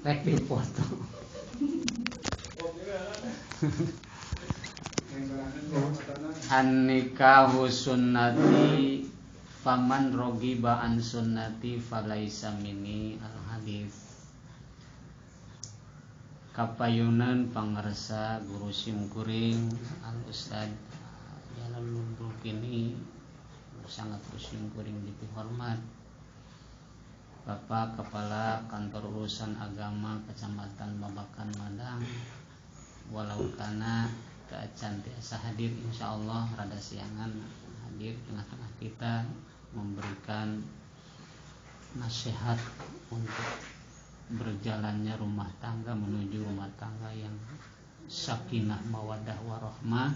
rek dipoto. An-nikahu sunnati faman rogiba an sunnati falaisa minni al-hadits. Kapayunan pangarsa guru simkuring al-ustad Jalalul kini sangat simkuring dihormat Bapak Kepala Kantor Urusan Agama Kecamatan Babakan Madang, walau kana keacan tiasa hadir, insyaallah rada siangan hadir tengah-tengah kita memberikan nasihat untuk berjalannya rumah tangga menuju rumah tangga yang sakinah mawaddah warahmah,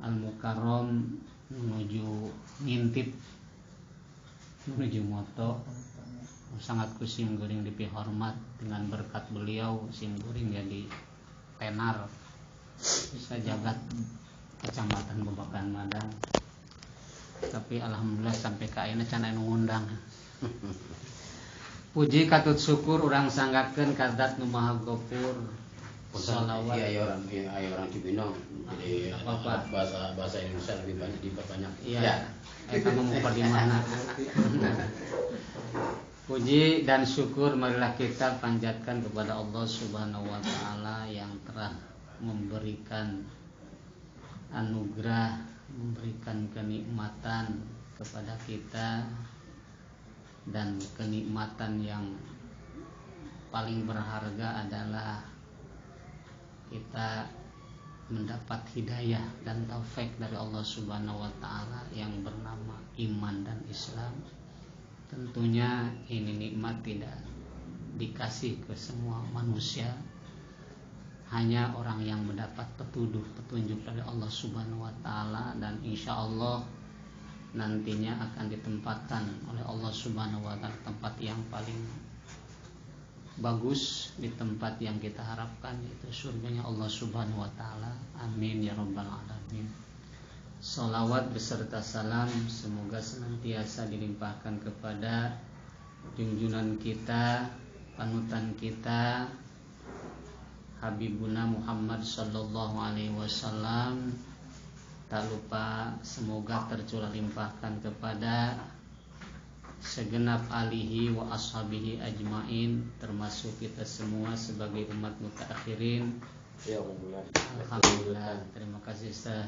al-mukarram menuju ngintip menuju moto. Sangat kusim guring dipihormat dengan berkat beliau sim guring jadi tenar bisa jagat Kecamatan Babakan Madang. Tapi alhamdulillah sampai ka ayeuna can anu ngundang. Puji katut syukur urang sanggakeun ka Zat Nu Maha Ghafur. Shalawat. Iya, orang Cibinong. Jadi bahasa Indonesia lebih banyak diperbanyak. Iya. Eta mah di mana? Puji dan syukur marilah kita panjatkan kepada Allah Subhanahu wa taala yang telah memberikan anugerah, memberikan kenikmatan kepada kita, dan kenikmatan yang paling berharga adalah kita mendapat hidayah dan taufik dari Allah Subhanahu wa taala yang bernama iman dan Islam. Tentunya ini nikmat tidak dikasih ke semua manusia, hanya orang yang mendapat petunjuk dari Allah Subhanahu wa taala, dan insya Allah nantinya akan ditempatkan oleh Allah Subhanahu wa taala tempat yang paling bagus, di tempat yang kita harapkan, yaitu surganya Allah Subhanahu wa taala. Amin ya rabbal alamin. Salawat beserta salam semoga senantiasa dilimpahkan kepada junjungan kita, panutan kita, Habibuna Muhammad sallallahu alaihi wasallam. Tak lupa semoga tercurah limpahkan kepada segenap alihi wa ashabihi ajmain, termasuk kita semua sebagai umat mutaakhirin. Ya, alhamdulillah. Terima kasih Ustaz.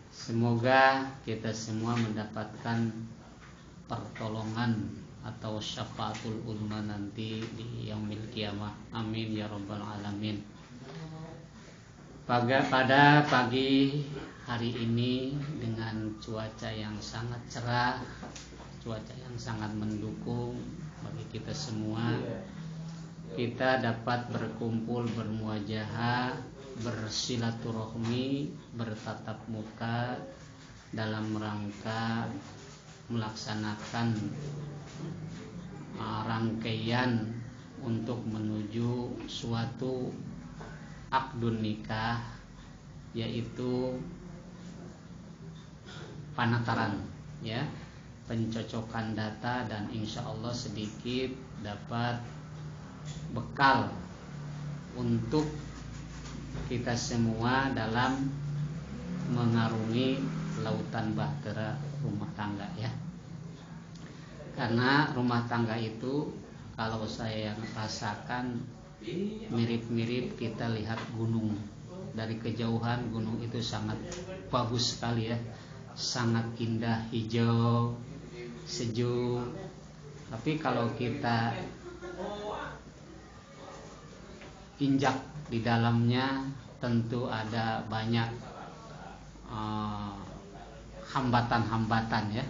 Semoga kita semua mendapatkan pertolongan atau syafaatul ulma nanti di yaumil qiyamah. Amin ya rabbal alamin. Pada pagi hari ini dengan cuaca yang sangat cerah, cuaca yang sangat mendukung bagi kita semua, kita dapat berkumpul, bermuajahah, bersilaturahmi, bertatap muka dalam rangka melaksanakan rangkaian untuk menuju suatu akdun nikah, yaitu panataran, ya, pencocokan data, dan insya Allah sedikit dapat bekal untuk kita semua dalam mengarungi lautan bahtera rumah tangga, ya. Karena rumah tangga itu kalau saya rasakan mirip-mirip kita lihat gunung. Dari kejauhan gunung itu sangat bagus sekali, ya, sangat indah, hijau, sejuk. Tapi kalau kita injak di dalamnya tentu ada banyak hambatan-hambatan, ya.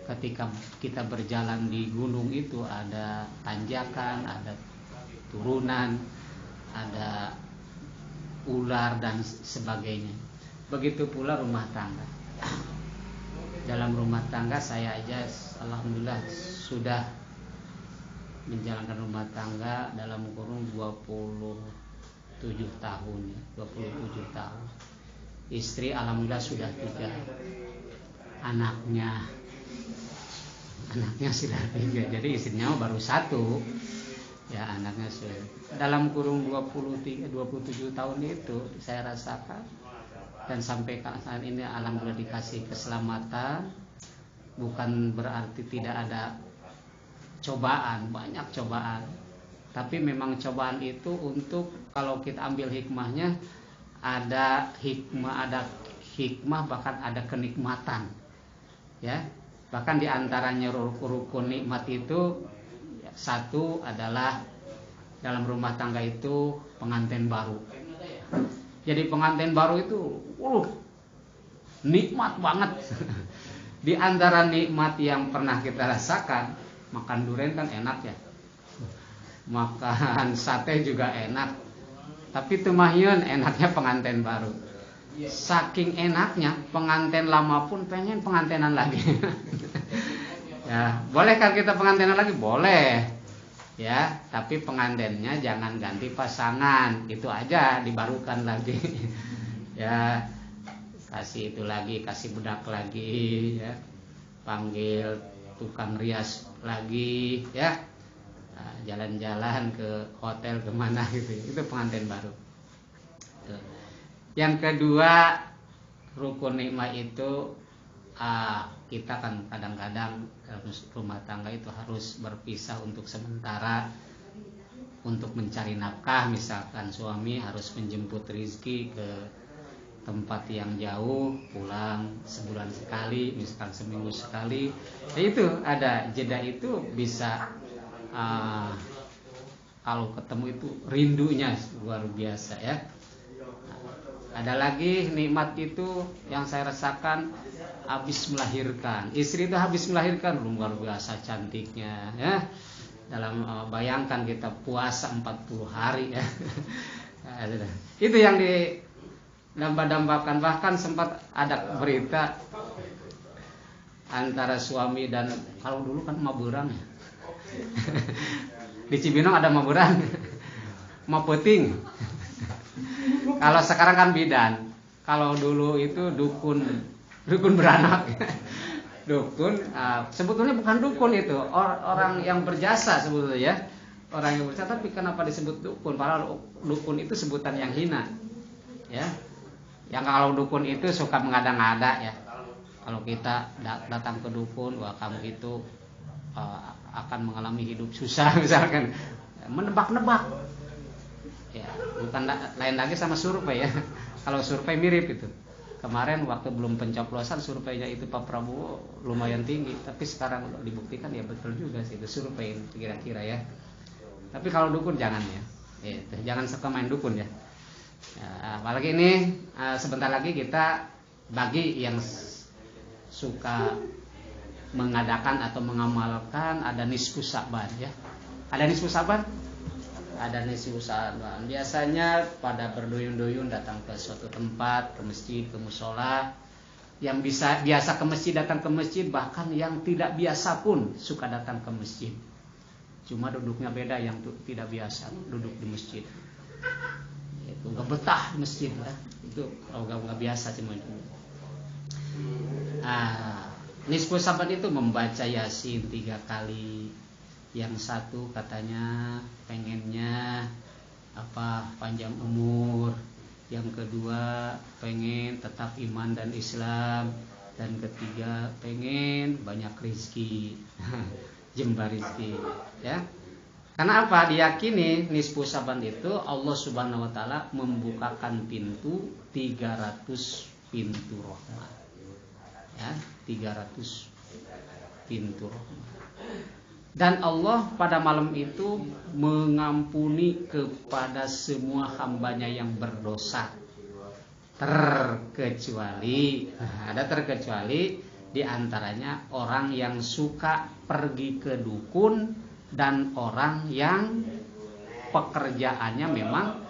Ketika kita berjalan di gunung itu ada tanjakan, ada turunan, ada ular dan sebagainya. Begitu pula rumah tangga. Dalam rumah tangga saya aja alhamdulillah sudah menjalankan rumah tangga dalam kurun 27 tahun, ya, 27 tahun. Istri alhamdulillah sudah 3, anaknya sudah 3. Jadi istrinya baru 1. Ya anaknya dalam kurung 27 tahun itu saya rasakan, dan sampai saat ini alhamdulillah dikasih keselamatan. Bukan berarti tidak ada cobaan, banyak cobaan, tapi memang cobaan itu untuk, kalau kita ambil hikmahnya, ada hikmah bahkan ada kenikmatan, ya. Bahkan diantaranya rukun nikmat itu, satu adalah dalam rumah tangga itu pengantin baru. Jadi pengantin baru itu nikmat banget. Di antara nikmat yang pernah kita rasakan, makan durian kan enak ya, makan sate juga enak, tapi temahyeun enaknya pengantin baru. Saking enaknya, pengantin lama pun pengen pengantinan lagi. Ya, boleh kan kita pengantinan lagi? Boleh. Ya, tapi pengantinnya jangan ganti pasangan, itu aja, dibarukan lagi. Ya, kasih itu lagi, kasih budak lagi, ya, panggil tukang rias lagi, ya, nah, jalan-jalan ke hotel kemana gitu, itu pengantin baru. Tuh. Yang kedua, rukun nikmat itu kita kan kadang-kadang rumah tangga itu harus berpisah untuk sementara untuk mencari nafkah. Misalkan suami harus menjemput rezeki ke tempat yang jauh, pulang sebulan sekali, misalkan seminggu sekali. Nah, itu ada jeda, itu bisa kalau ketemu itu rindunya luar biasa ya. Ada lagi nikmat itu yang saya rasakan habis melahirkan. Istri itu habis melahirkan luar biasa cantiknya ya. Dalam bayangkan kita puasa 40 hari ya. Itu yang didamba-dambakan. Bahkan sempat ada berita antara suami dan, kalau dulu kan maburan ya. Di Cibinong ada maburan. Mapeting. Kalau sekarang kan bidan. Kalau dulu itu dukun beranak. Dukun, sebetulnya bukan dukun itu, orang yang berjasa sebetulnya ya. Orang yang berjasa, tapi kenapa disebut dukun? Padahal dukun itu sebutan yang hina. Ya. Yang kalau dukun itu suka mengada-ngada ya. Kalau kita datang ke dukun, wah kamu itu akan mengalami hidup susah misalkan. Menebak-nebak. Ya, bukan lain lagi sama survei ya. Kalau survei mirip itu. Kemarin waktu belum pencoblosan surveinya itu Pak Prabowo lumayan tinggi, tapi sekarang dibuktikan ya betul juga sih itu survei kira-kira ya. Tapi kalau dukun jangan ya. Jangan suka main dukun ya. Apalagi ini sebentar lagi kita bagi yang suka mengadakan atau mengamalkan ada nisfu Sa'ban ya. Ada nisfu Sa'ban? Ada nisfu Sa'ban. Biasanya pada berduyun-duyun datang ke suatu tempat, ke masjid, ke musola. Yang biasa ke masjid datang ke masjid, bahkan yang tidak biasa pun suka datang ke masjid. Cuma duduknya beda, yang tidak biasa duduk di masjid. Itu nggak betah di masjid lah. Itu kalau nggak biasa cuma itu. Nisfu Sa'ban itu membaca Yasin 3 kali. Yang satu katanya pengennya panjang umur, yang kedua pengen tetap iman dan Islam, dan ketiga pengen banyak rezeki. Jembar rezeki ya. Karena apa? Diyakini nisfu Sa'ban itu Allah Subhanahu wa taala membukakan pintu 300 pintu rahmat. Ya, 300 pintu rahmat. Dan Allah pada malam itu mengampuni kepada semua hambanya yang berdosa. Terkecuali diantaranya orang yang suka pergi ke dukun dan orang yang pekerjaannya memang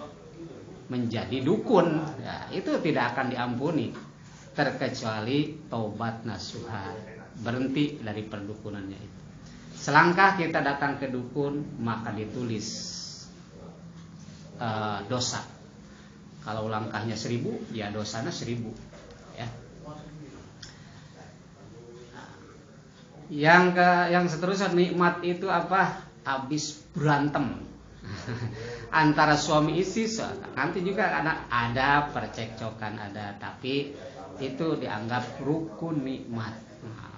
menjadi dukun. Ya, itu tidak akan diampuni. Terkecuali taubat nasuha, berhenti dari perdukunannya itu. Selangkah kita datang ke dukun, maka ditulis dosa. Kalau langkahnya 1000, ya dosanya 1000 ya. Yang seterusnya nikmat itu apa? habis berantem antara suami istri, nanti juga ada percekcokan ada, tapi itu dianggap rukun nikmat.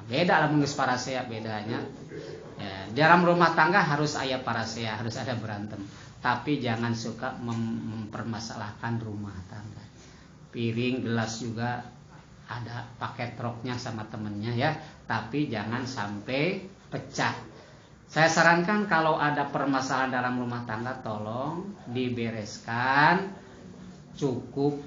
Beda lah mengis parasea bedanya. Ya, dalam rumah tangga harus aya parasea, harus ada berantem. Tapi jangan suka mempermasalahkan rumah tangga. Piring, gelas juga ada pakai troknya sama temennya ya, tapi jangan sampai pecah. Saya sarankan kalau ada permasalahan dalam rumah tangga tolong dibereskan, cukup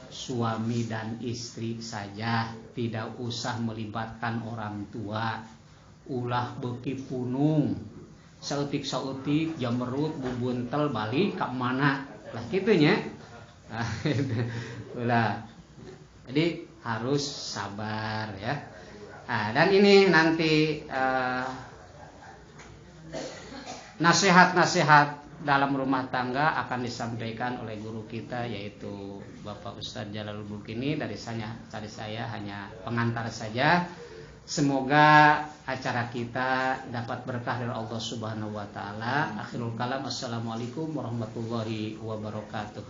suami dan istri saja, tidak usah melibatkan orang tua. Ulah beki punung, sautik-sautik, jamerut, bubuntel, balik ke mana lah gitunya. Ulah. Jadi harus sabar ya. Dan ini nanti nasihat-nasihat dalam rumah tangga akan disampaikan oleh guru kita, yaitu Bapak Ustadz Jalalul Bulkini. Dari saya hanya pengantar saja. Semoga acara kita dapat berkah dari Allah Subhanahu wa taala. Akhirul kalam, assalamualaikum warahmatullahi wabarakatuh.